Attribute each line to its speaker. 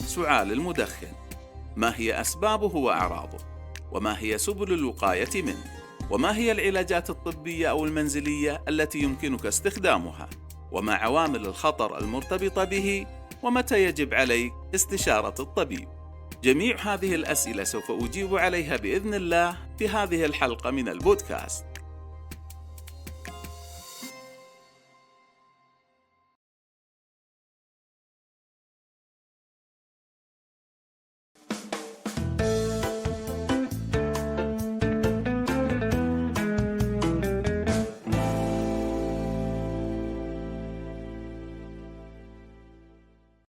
Speaker 1: سعال المدخن؟ ما هي أسبابه وأعراضه؟ وما هي سبل الوقاية منه؟ وما هي العلاجات الطبية أو المنزلية التي يمكنك استخدامها؟ وما عوامل الخطر المرتبطة به؟ ومتى يجب عليك استشارة الطبيب؟ جميع هذه الأسئلة سوف أجيب عليها بإذن الله في هذه الحلقة من البودكاست.